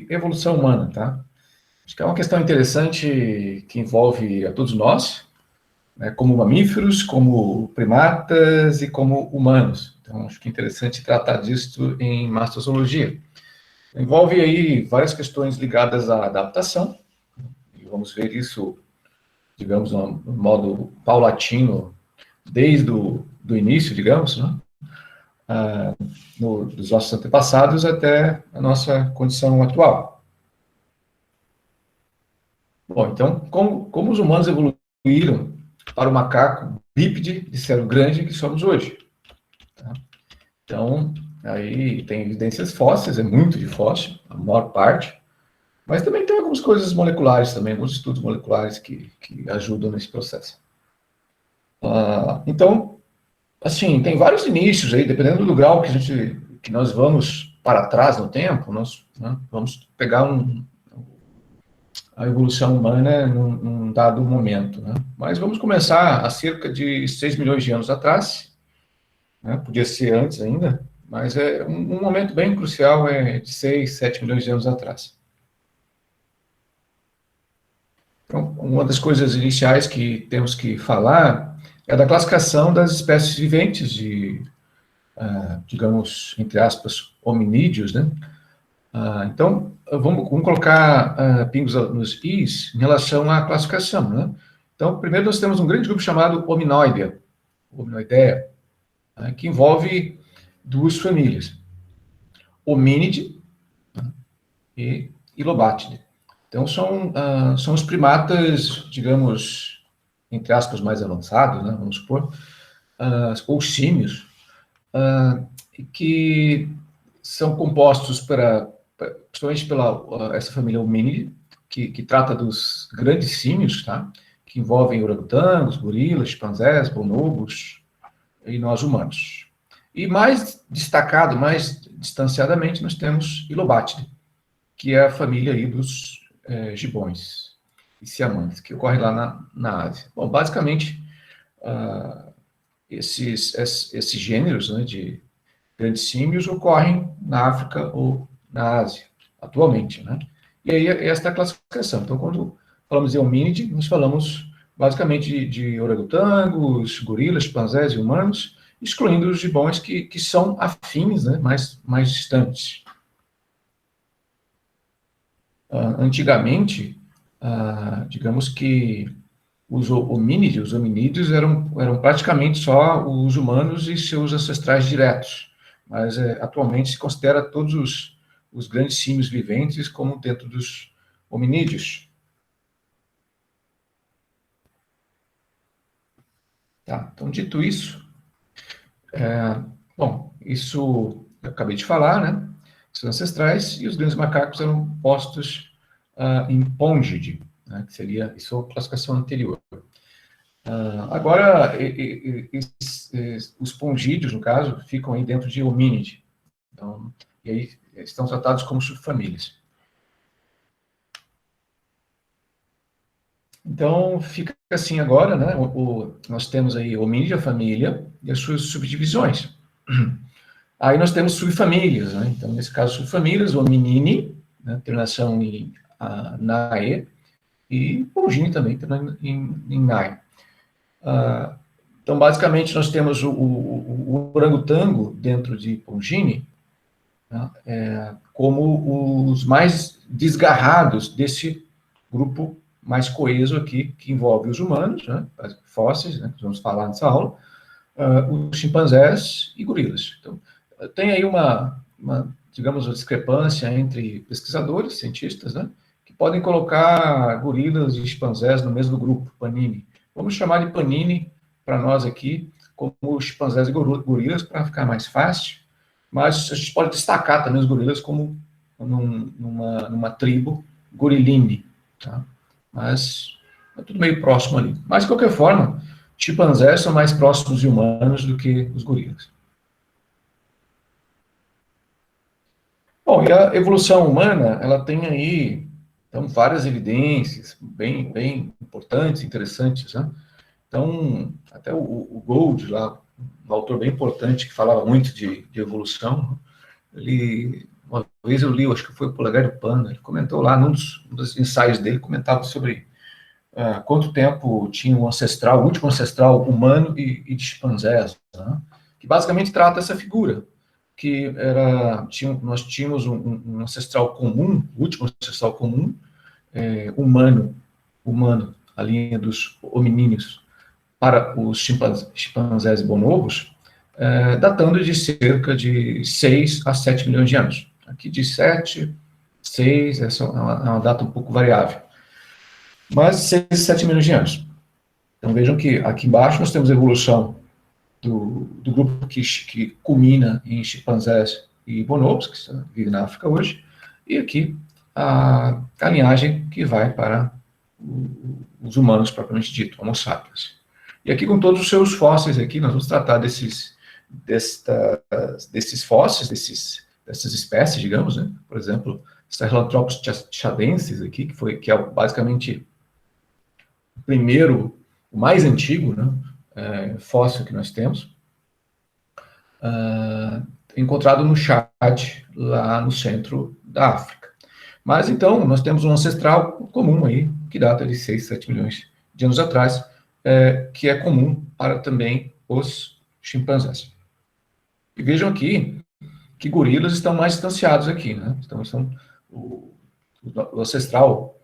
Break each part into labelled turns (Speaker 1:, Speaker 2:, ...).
Speaker 1: evolução humana, tá? Acho que é uma questão interessante que envolve a todos nós, né, como mamíferos, como primatas e como humanos. Então, acho que é interessante tratar disso em mastozoologia. Envolve aí várias questões ligadas à adaptação, e vamos ver isso, digamos, no modo paulatino, desde o do início, digamos, né? Dos nossos antepassados até a nossa condição atual. Bom, então, como os humanos evoluíram para o macaco bípede de cérebro grande que somos hoje? Tá? Então, aí tem evidências fósseis, é muito de fóssil, a maior parte, mas também tem algumas coisas moleculares também, alguns estudos moleculares que ajudam nesse processo. Então, assim, tem vários inícios aí, dependendo do grau que nós vamos para trás no tempo, nós, né, vamos pegar a evolução humana num dado momento, né? Mas vamos começar há cerca de 6 milhões de anos atrás, né? Podia ser antes ainda, mas é um momento bem crucial, é de 6, 7 milhões de anos atrás. Então, uma das coisas iniciais que temos que falar é da classificação das espécies viventes de, digamos, entre aspas, hominídeos, né? Então, vamos colocar pingos nos is em relação à classificação, né? Então, primeiro nós temos um grande grupo chamado Hominoidea, né, que envolve duas famílias, Homínide, né, e Lobátide. Então, são os primatas, digamos, entre aspas, mais avançados, né, vamos supor, ou símios, que são compostos principalmente pela essa família Homínide, que trata dos grandes símios, tá? Que envolvem orangotangos, gorilas, chimpanzés, bonobos e nós humanos. E mais destacado, mais distanciadamente, nós temos Ilobátide, que é a família aí dos gibões e siamantes, que ocorre lá na Ásia. Bom, basicamente, esses gêneros, né, de grandes símios ocorrem na África ou na Ásia, atualmente, né? E aí, esta é a classificação. Então, quando falamos de homínide, nós falamos basicamente de orangotangos, gorilas, chimpanzés e humanos, excluindo os gibões que são afins, né, mais distantes. Antigamente, digamos que os hominídeos eram praticamente só os humanos e seus ancestrais diretos, mas atualmente se considera todos os grandes símios viventes como dentro dos hominídeos. Tá, então, dito isso, bom, isso eu acabei de falar, né? Os ancestrais e os grandes macacos eram postos em Póngide, né, que seria isso a classificação anterior. Agora, os pongídeos, no caso, ficam aí dentro de homínide. Então, e aí estão tratados como subfamílias. Então, fica assim agora, né? Nós temos aí homínide, a família, e as suas subdivisões. Aí nós temos subfamílias, né? Então, nesse caso, subfamílias, hominini, né? Terminação em nae, e pongine também, terminação em nae. Então, basicamente, nós temos o orangotango dentro de Pongine, né, como os mais desgarrados desse grupo mais coeso aqui, que envolve os humanos, né, fósseis, né, que vamos falar nessa aula, os chimpanzés e gorilas. Então, tem aí digamos, uma discrepância entre pesquisadores, cientistas, né, que podem colocar gorilas e chimpanzés no mesmo grupo, Panini. Vamos chamar de Panini para nós aqui, como chimpanzés e gorilas, para ficar mais fácil, mas a gente pode destacar também os gorilas como numa tribo goriline, tá? Mas é tudo meio próximo ali. Mas, de qualquer forma, chimpanzés são mais próximos de humanos do que os gorilas. Bom, e a evolução humana, ela tem aí, então, várias evidências bem importantes, interessantes, né? Então, até o Gould, lá, um autor bem importante, que falava muito de evolução, ele Uma vez eu li, acho que foi o Polegar Panda, ele comentou lá, num dos ensaios dele, comentava sobre quanto tempo tinha o ancestral, o último ancestral humano e de chimpanzés, né? Que basicamente trata essa figura, que nós tínhamos um ancestral comum, o último ancestral comum, humano, a linha dos hominíneos, para os chimpanzés e bonobos, datando de cerca de 6 a 7 milhões de anos. Aqui de 7, 6, essa é uma data um pouco variável. Mas 6 a 7 milhões de anos. Então vejam que aqui embaixo nós temos a evolução do grupo que culmina em chimpanzés e bonobos, que vivem na África hoje, e aqui a linhagem que vai para os humanos propriamente dito, Homo sapiens. E aqui com todos os seus fósseis aqui, nós vamos tratar desses fósseis, dessas espécies, digamos, né? Por exemplo, Sahelanthropus chadensis aqui, que é basicamente o primeiro, o mais antigo, né, fóssil que nós temos, encontrado no Chad, lá no centro da África. Mas então, nós temos um ancestral comum aí, que data de 6, 7 milhões de anos atrás, que é comum para também os chimpanzés. E vejam aqui que gorilas estão mais distanciados aqui, né? Então, o ancestral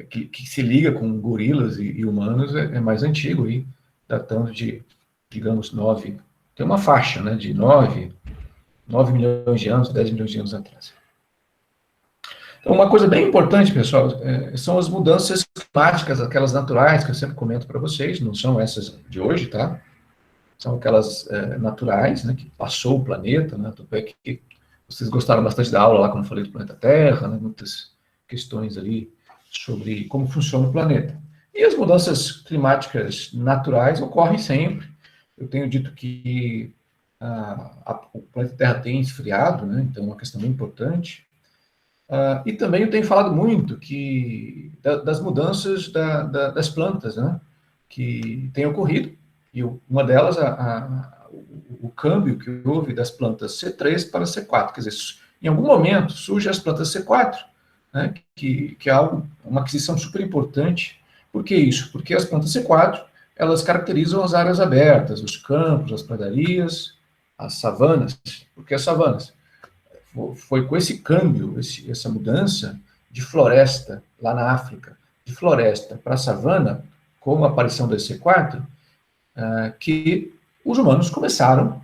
Speaker 1: que se liga com gorilas e humanos é mais antigo, aí, datando de, digamos, 9, tem uma faixa, né, de 9 milhões de anos, 10 milhões de anos atrás. Então, uma coisa bem importante, pessoal, são as mudanças climáticas, aquelas naturais, que eu sempre comento para vocês, não são essas de hoje, tá? São aquelas naturais, né, que passou o planeta, né, tanto é que vocês gostaram bastante da aula lá, como eu falei, do planeta Terra, né, muitas questões ali sobre como funciona o planeta. E as mudanças climáticas naturais ocorrem sempre. Eu tenho dito que o planeta Terra tem esfriado, né, então é uma questão bem importante. E também eu tenho falado muito das mudanças das plantas, né, que têm ocorrido, e uma delas, o câmbio que houve das plantas C3 para C4, quer dizer, em algum momento surgem as plantas C4, né, que é uma aquisição super importante. Por que isso? Porque as plantas C4, elas caracterizam as áreas abertas, os campos, as pradarias, as savanas. Por que as savanas? Foi com esse câmbio, essa mudança de floresta lá na África, de floresta para savana, com a aparição da C4, que os humanos começaram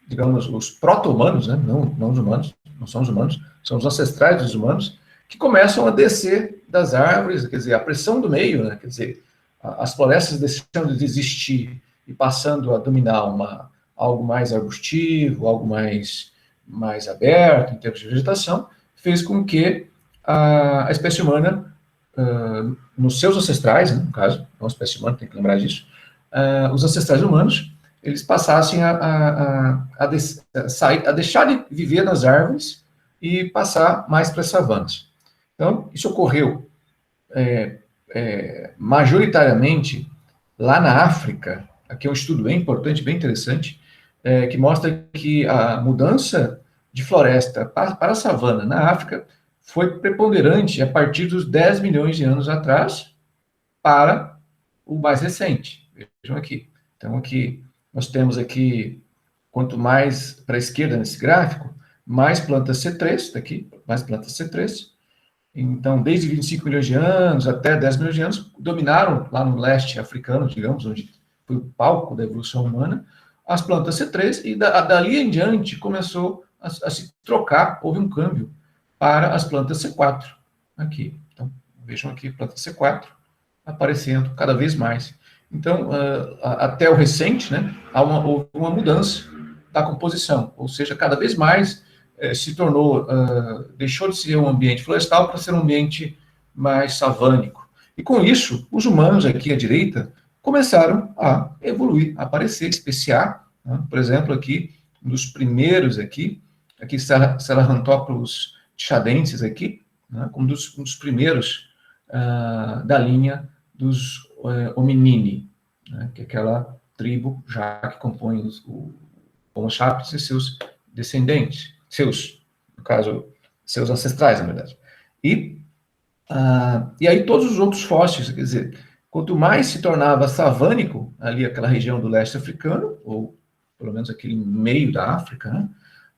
Speaker 1: digamos, os proto-humanos, né? Não os humanos, não são os humanos, são os ancestrais dos humanos, que começam a descer das árvores, quer dizer, a pressão do meio, né? Quer dizer, as florestas deixando de existir e passando a dominar algo mais arbustivo, algo mais aberto em termos de vegetação, fez com que a espécie humana, nos seus ancestrais, né, no caso, não a espécie humana, tem que lembrar disso, os ancestrais humanos, eles passassem a deixar de viver nas árvores e passar mais para as savanas. Então, isso ocorreu majoritariamente lá na África. Aqui é um estudo bem importante, bem interessante, que mostra que a mudança de floresta para a savana na África foi preponderante a partir dos 10 milhões de anos atrás para o mais recente. Vejam aqui. Então, aqui nós temos aqui, quanto mais para a esquerda nesse gráfico, mais plantas C3, daqui, mais plantas C3. Então, desde 25 milhões de anos até 10 milhões de anos, dominaram lá no leste africano, digamos, onde foi o palco da evolução humana, as plantas C3, e dali em diante começou a se trocar, houve um câmbio para as plantas C4. Aqui. Então, vejam aqui, planta C4 aparecendo cada vez mais. Então, até o recente, né, houve uma mudança da composição, ou seja, cada vez mais se tornou, deixou de ser um ambiente florestal para ser um ambiente mais savânico. E com isso, os humanos aqui à direita começaram a evoluir, a aparecer, especiar, né? Por exemplo, aqui, um dos primeiros aqui Sahelanthropus chadensis aqui, né, como um dos primeiros da linha dos hominini, né, que é aquela tribo já que compõe o Homo sapiens e seus descendentes, seus no caso, seus ancestrais, na verdade. E aí todos os outros fósseis, quer dizer, quanto mais se tornava savânico, ali aquela região do leste africano, ou pelo menos aquele meio da África, né,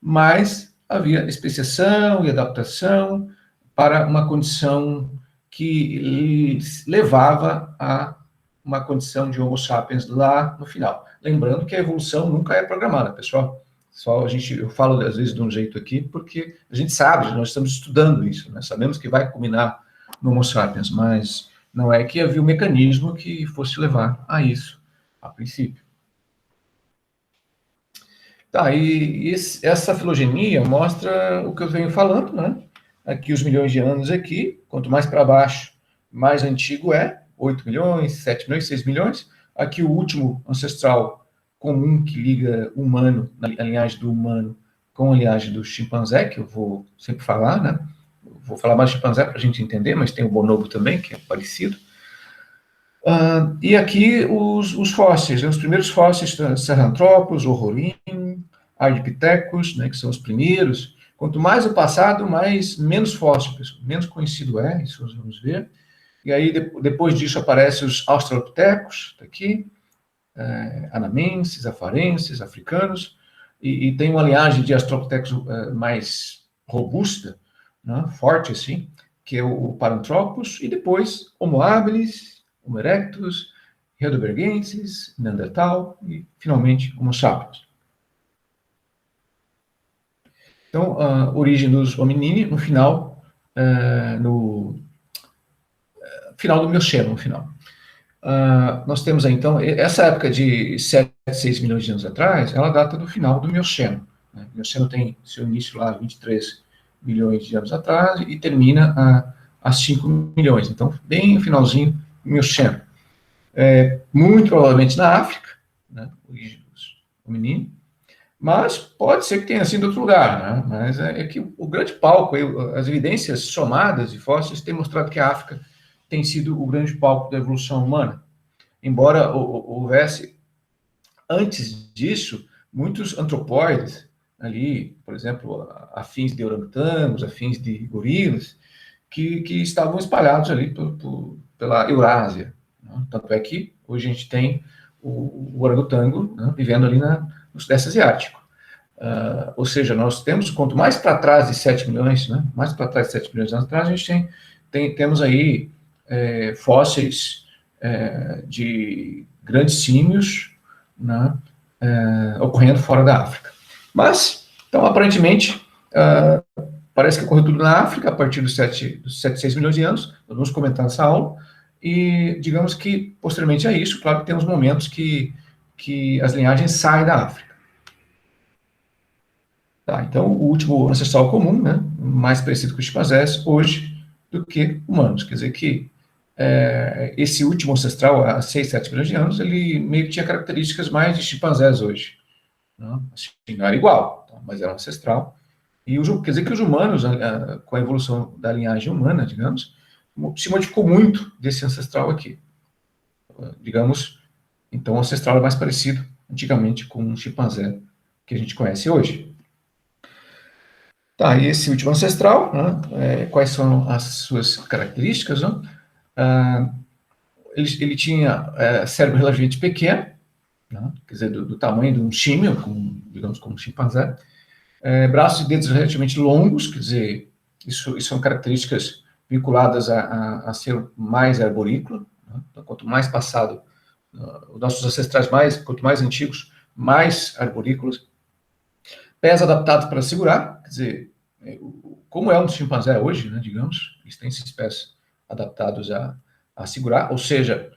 Speaker 1: mais havia especiação e adaptação para uma condição que levava a uma condição de Homo sapiens lá no final. Lembrando que a evolução nunca é programada, pessoal. Só eu falo às vezes de um jeito aqui, porque a gente sabe, nós estamos estudando isso, né? Sabemos que vai culminar no Homo sapiens, mas não é que havia um mecanismo que fosse levar a isso, a princípio. Tá, essa filogenia mostra o que eu venho falando, né? Aqui os milhões de anos aqui, quanto mais para baixo, mais antigo é, 8 milhões, 7 milhões, 6 milhões. Aqui o último ancestral comum que liga o humano, a linhagem do humano, com a linhagem do chimpanzé, que eu vou sempre falar, né? Vou falar mais de chimpanzé para a gente entender, mas tem o bonobo também, que é parecido. E aqui os fósseis, né? Os primeiros fósseis, Sahelanthropus, Horrorin, Ardipithecus, né, que são os primeiros. Quanto mais o passado, menos fóssil, menos conhecido é, isso nós vamos ver. E aí, depois disso, aparecem os Australopithecus, tá aqui, anamenses, afarenses, africanos, e tem uma linhagem de Australopithecus mais robusta, né, forte assim, que é o Paranthropus, e depois Homo habilis, Homo erectus, Heidelbergensis, Neandertal e, finalmente, Homo sapiens. Então, a origem dos hominini no final, final do Mioceno, no final. Nós temos aí, então, essa época de 7, 6 milhões de anos atrás, ela data do final do Mioceno. Né? O Mioceno tem seu início lá 23 milhões de anos atrás e termina a 5 milhões. Então, bem no finalzinho do Mioceno. Muito provavelmente na África, né? Origem dos hominini. Mas pode ser que tenha sido em outro lugar, né? Mas é que o grande palco, as evidências somadas de fósseis têm mostrado que a África tem sido o grande palco da evolução humana. Embora houvesse, antes disso, muitos antropóides ali, por exemplo, afins de orangotangos, afins de gorilas, que estavam espalhados ali pela Eurásia. Né? Tanto é que hoje a gente tem o orangotango, né, vivendo ali no Sudeste Asiático. Ou seja, nós temos, quanto mais para trás de 7 milhões, né, mais para trás de 7 milhões de anos atrás, a gente temos aí fósseis de grandes símios, né, ocorrendo fora da África. Mas, então, aparentemente, parece que ocorreu tudo na África, a partir dos 7, 6 milhões de anos, nós vamos comentar nessa aula, e digamos que, posteriormente a isso, claro que tem uns momentos que as linhagens saem da África. Tá, então, o último ancestral comum, né, mais parecido com os chimpanzés hoje do que humanos. Quer dizer que esse último ancestral, há 6, 7 milhões de anos, ele meio que tinha características mais de chimpanzés hoje. Né? Assim, não era igual, tá, mas era um ancestral. E quer dizer que os humanos, com a evolução da linhagem humana, digamos, se modificou muito desse ancestral aqui. Digamos, então o ancestral é mais parecido, antigamente, com um chimpanzé que a gente conhece hoje. Tá, e esse último ancestral, né, quais são as suas características? Né? Ele tinha cérebro relativamente pequeno, né, quer dizer, do tamanho de um símio, digamos, como um chimpanzé, braços e dedos relativamente longos, quer dizer, isso são características vinculadas a ser mais arborícola, né? Então, quanto mais passado, os nossos ancestrais quanto mais antigos, mais arborícolas. Pés adaptados para segurar, quer dizer, como é um chimpanzé hoje, né, digamos, eles têm esses pés adaptados a segurar, ou seja,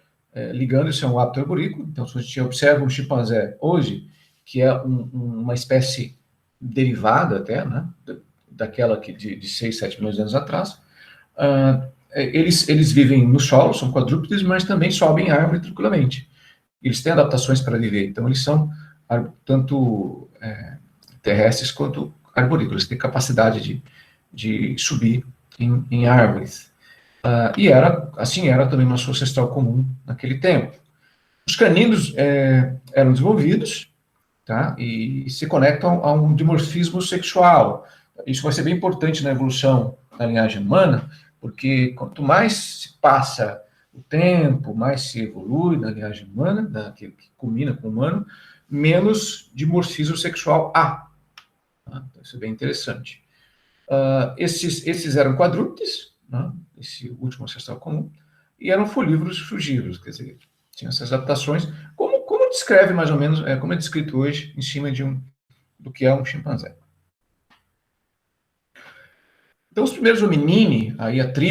Speaker 1: ligando-se a um hábito arborícola. Então, se a gente observa um chimpanzé hoje, que é uma espécie derivada até, né, daquela de 6, 7 milhões de anos atrás, eles vivem no solo, são quadrúpedes, mas também sobem árvore tranquilamente. Eles têm adaptações para viver, então eles são tanto terrestres quanto arborícolas, têm capacidade de subir em árvores. E assim era também nosso ancestral comum naquele tempo. Os caninos eram desenvolvidos, tá? E se conectam a um dimorfismo sexual. Isso vai ser bem importante na evolução da linhagem humana, porque quanto mais se passa o tempo, mais se evolui na linhagem humana, que culmina com o humano, menos dimorfismo sexual há. Então, isso é bem interessante. Esses eram quadrúpedes, né? Esse último ancestral comum, e eram folívoros frugívoros, quer dizer, tinham essas adaptações, como descreve mais ou menos, como é descrito hoje em cima do que é um chimpanzé. Então, os primeiros hominini, aí a tribo